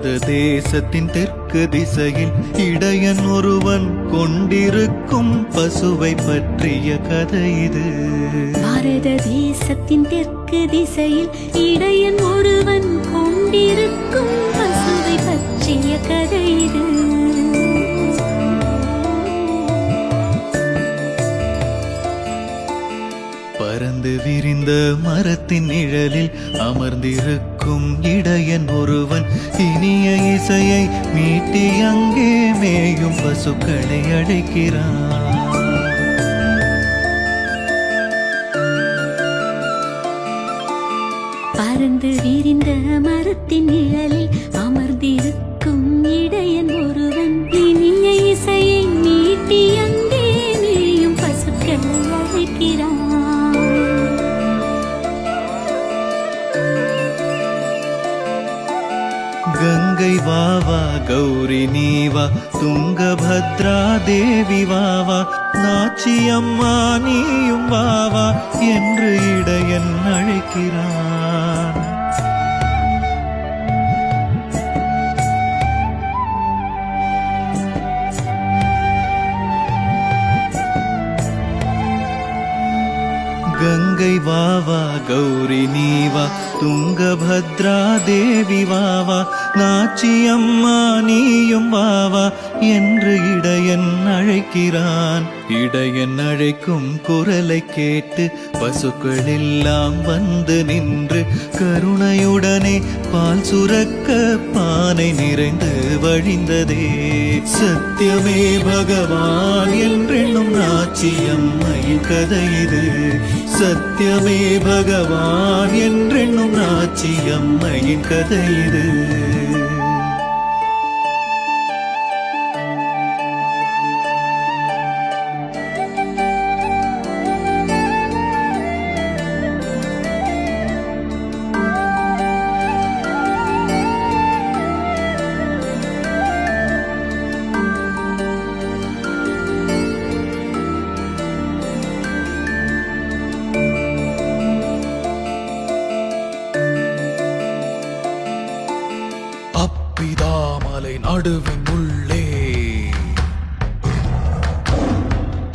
பாரத தேசத்தின் தெற்கு திசையில் இடையன் ஒருவன் கொண்டிருக்கும் பசுவை பற்றிய கதை இது. பாரத தேசத்தின் தெற்கு திசையில் இடையன் ஒருவன் கொண்டிருக்கும் பசுவை பற்றிய கதை இது. பறந்து விரிந்த மரத்தின் நிழலில் அமர்ந்திருக்கும் இடையன் ஒருவன் இனிய இசையை மீட்டி அங்கே மேயும் பசுக்களை அழைக்கிறான். பறந்து விரிந்த மரத்தின் நிழலில் அமர்ந்திருக்கும் இடையன் ஒருவன் இனிய இசையை மீட்டி அங்கே மேயும் பசுக்களை அழைக்கிறான். கங்கை வாவா கௌரி நீவா துங்கபத்ரா தேவி வாவா நாச்சியம்மா நீயும் வாவா என்று இடையன் அழைக்கிறான். கங்கை வாவா கௌரி நீவா துங்கபத்ரா தேவி வாவா நாச்சியம்மா நீயும் வாவா என்று இடையன் அழைக்கிறான். இடையன் அழைக்கும் குரலை கேட்டு பசுக்கள் எல்லாம் வந்து நின்று கருணையுடனே பால் சுரக்க பானை நிறைந்து வழிந்ததே. சத்தியமே பகவான் என்றென்னும் நாச்சியம்மையின் கதை இது. சத்தியமே பகவான் என்றென்னும் நாச்சியம்மையின் கதை இது. அப்பிதாமலை நடுவின் உள்ளே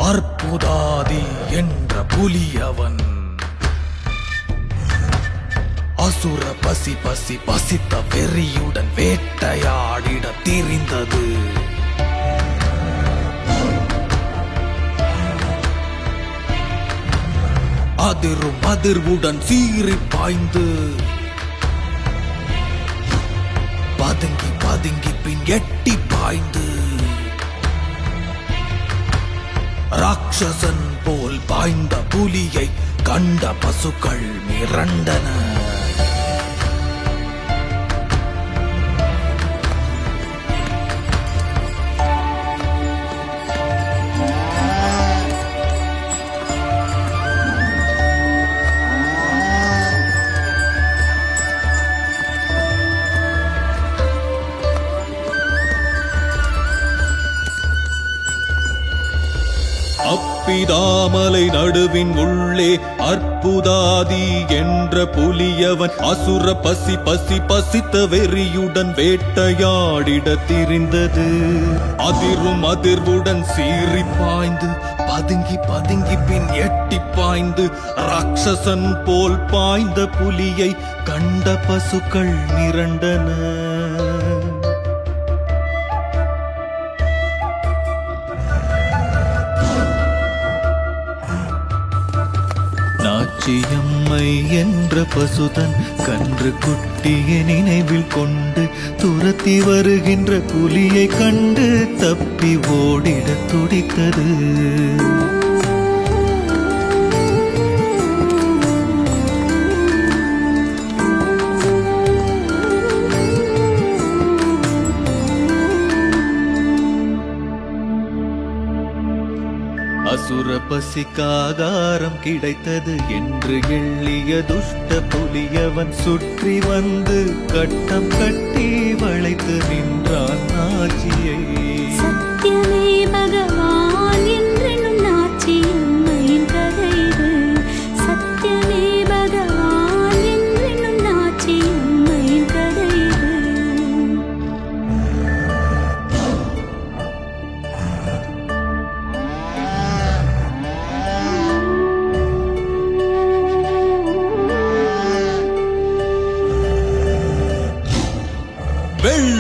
அற்புதாதி என்ற புலியவன் அசுர பசி பசி பசித்த வெறியுடன் வேட்டையாடிட திரிந்தது. அதிரும் அதிர்வுடன் சீறி பாய்ந்து பதுங்கி பதுங்கி பின் எட்டி பாய்ந்து ராட்சசன் போல் பாய்ந்த புலியை கண்ட பசுக்கள் மிரண்டன. அப்பிதாமலை நடுவின் உள்ளே அற்புதாதி என்ற புலியவன் அசுர பசி பசி பசித்த வெறியுடன் வேட்டையாடிட திரிந்தது. அதிரும் அதிர்வுடன் சீறி பாய்ந்து பதுங்கி பதுங்கி பின் எட்டி பாய்ந்து ராட்சசன் போல் பாய்ந்த புலியை கண்ட பசுக்கள் மிரண்டன. நாச்சியம்மை என்ற பசுதன் கன்று குட்டியை நினைவில் கொண்டு துரத்தி வருகின்ற புலியை கண்டு தப்பி ஓடிட துடித்தது. அசுர பசிக்காகாரம் கிடைத்தது என்று எள்ளிய துஷ்ட புலியவன் சுற்றி வந்து கட்டம் கட்டி வளைத்து நின்றான் நாச்சியை. சத்தியமே பகவான் என்றென்னும் நாச்சியம்மையின் கதை இது. சத்தியமே பகவான் என்றென்னும் நாச்சியம்மையின் கதை இது.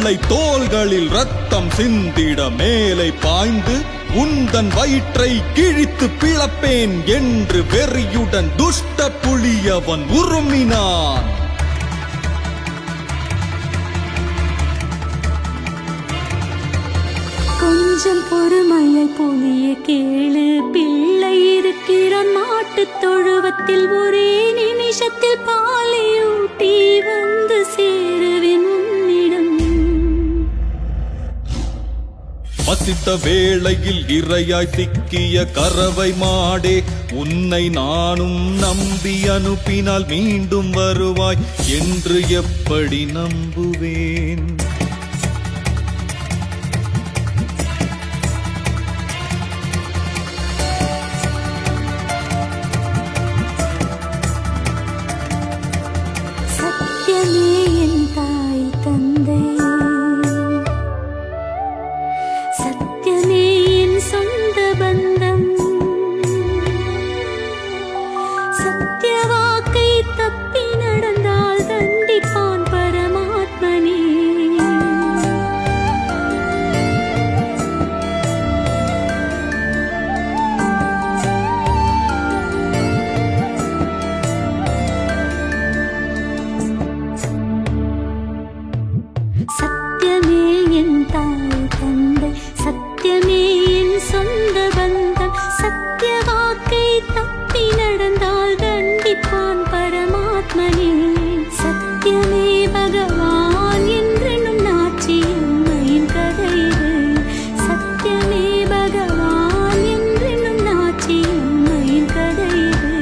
பிள்ளை தோள்களில் ரத்தம் சிந்திட மேலே பாய்ந்து உந்தன் வயிற்றை கிழித்து பிளப்பேன் என்று வெறியுடன் துஷ்ட புலியவன் உருமினான். கொஞ்சம் பொறுமையை புலிய கேளு, பிள்ளை இருக்கிறான் மாட்டுத் தொழுவத்தில். ஒரே நிமிஷத்தில் பாலையூட்டி வந்து சேருவேன் உன்னிடம். பசித்த வேளையில் இரையாய் சிக்கிய கறவை மாடே, உன்னை நானும் நம்பி அனுப்பினால் மீண்டும் வருவாய் என்று எப்படி நம்புவேன்? சத்தியமே என் தாய் தந்தை, சத்தியமே என் சொந்த பந்தம். சத்திய வாக்கை தப்பி நடந்தால் தண்டிப்பான் பரமாத்மனே. சத்தியமே என் தாய் தந்தை, சத்தியமே என் சொந்த பந்தம். சத்திய வாக்கை தப்பி நடந்தால் தண்டிப்பான் பரமாத்மனே. சத்தியமே பகவான் என்றென்னும் நாச்சி அம்மையின் கதை இது. சத்தியமே பகவான் என்றென்னும் நாச்சி அம்மையின் கதை இது.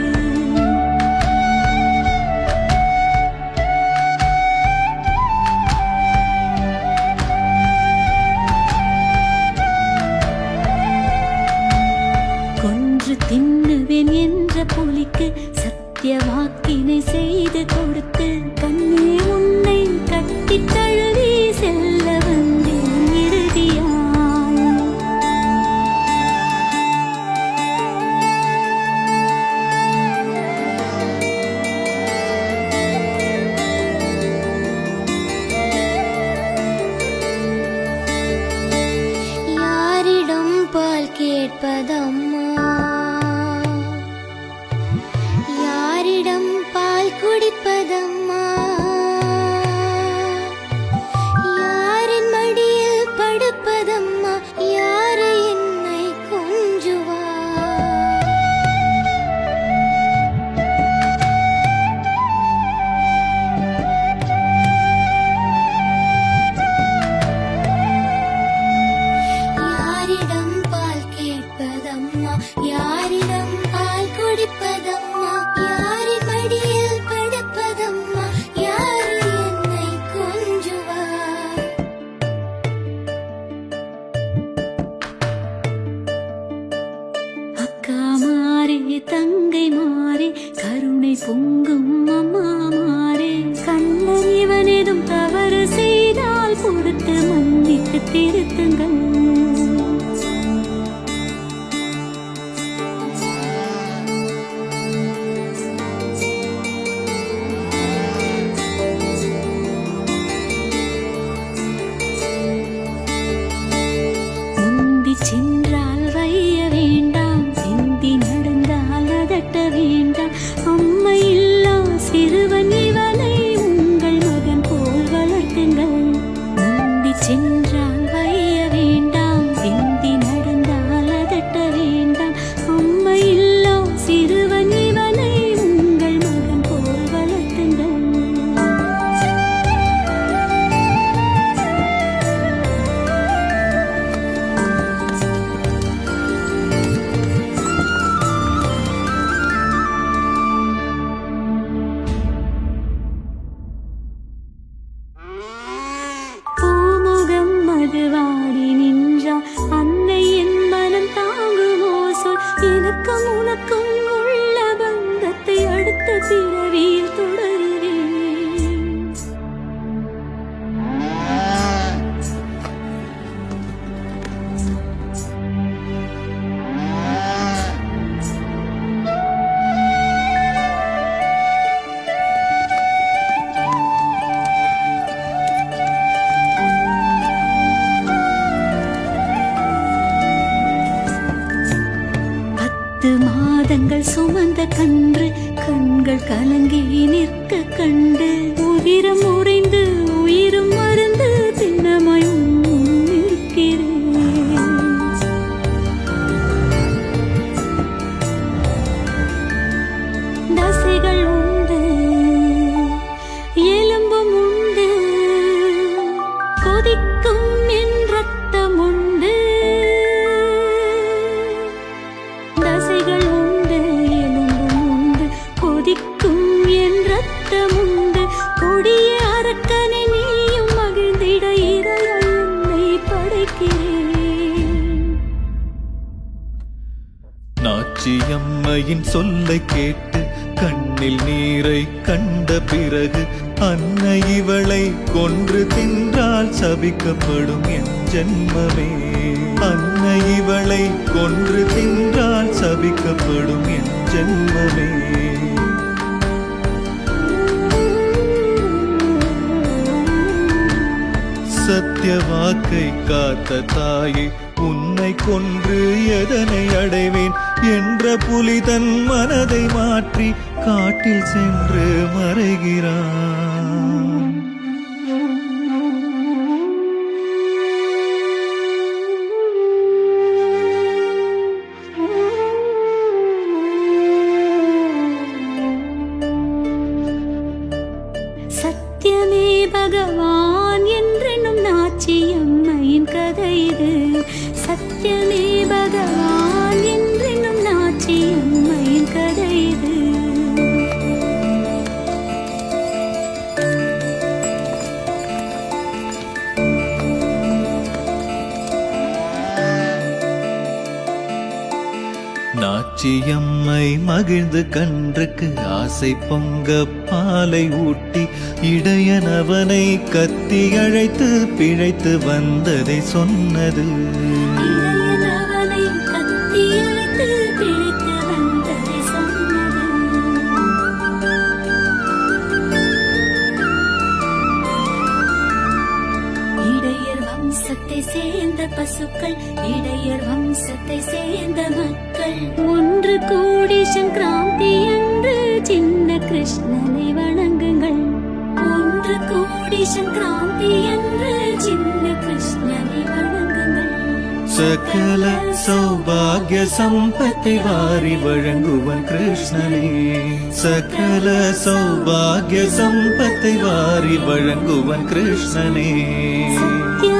கொன்று தின்னுவேன் என்ற புலிக்கு சத்திய வாக்கினை செய்து கொடுத்து, கண்ணே உன்னை கட்டி தழுவி செல்ல வந்தேன் இறுதியாய். யாரிடம் பால் கேட்பதம்மா, யாரிடம் பால் குடிப்பதம்மா, யாரின் மடியில் படுப்பதம்மா, யாரை என்னை கொஞ்சுவார்? யாரிடம் பால் கேட்பதம்மா, யாரிடம் பால் குடிப்பதம்மா, யாரின் மடியில் படுப்பதம்மா, யாரை என்னை கொஞ்சுவார்? அக்கா மாறே தங்கை மாறே, கருணை பொங்கும் அம்மா மாறே. கண்ணன் இவனேதும் தவறு செய்தால் பொறுத்து மன்னித்து திருத்துங்கள். முந்தி சென்றால் வைய வேண்டாம், சிந்தி நடந்தால் அதட்ட வேண்டாம். அம்மை இல்லா சிறுவன் இவனை உங்கள் மகன் போல் வளர்த்துங்கள். முந்தி சென்றால் வைய சுமந்த கன்று கண்கள் கலங்கி நிற்க கண்டு உதிரம் உறைந்து உயிரும் மருந்து திண்ணமாய் நிற்கிறேன். தசைகள் உண்டு எலும்பும் உண்டு கொதிக்கும் என் ரத்தம் உண்டு. தசைகள் உண்டு எலும்பும் உண்டு கொதிக்கும் என் ரத்தம் உண்டு. கொடிய அரக்கனை நீயும் மகிழ்ந்திட இறையாய் என்னை படைக்கிறேன். நாச்சியம்மையின் சொல்லை கேட்டு கண்ணில் நீரை கண்ட பிறகு அன்னை இவளை கொன்று தின்றால் சபிக்கப்படும் என் ஜென்மமே. அன்னை இவளை கொன்று தின்றால் சபிக்கப்படும் என் ஜென்மமே. சத்திய வாக்கை காத்த தாயே, உன்னை கொன்று எதனை அடைவேன் என்ற புலி தன் மனதை மாற்றி காட்டில் சென்று மறைகிறான். சத்தியமே பகவான் என்றென்னும் நாச்சியம்மையின் கதை இது. சத்தியமே பகவான் என்றென்னும் நாச்சியம்மையின் கதை இது. நாச்சியம்மை மகிழ்ந்து கன்றுக்கு ஆசை பொங்க பாலை ஊட்டி இடையனவனை கத்தி அழைத்து பிழைத்து வந்ததை சொன்னது. இறையனவனை கத்தி அழைத்து பிழைத்து வந்ததை சொன்னது. இடையர் வம்சத்தை சேர்ந்த பசுக்கள் இடையர் வம்சத்தை சேர்ந்த மக்கள் ஒன்று கூடி சங்கராந்தி என்று சின்ன கிருஷ்ணனை வணங்குங்கள். ஒன்று கூடி சங்கராந்தி என்று சின்ன கிருஷ்ணனை வணங்குங்கள். சகல சௌபாகிய சம்பத்தை வாரி வழங்குவன் கிருஷ்ணனே. சகல சௌபாகிய சம்பத்தை வாரி வழங்குவன் கிருஷ்ணனே. சத்திய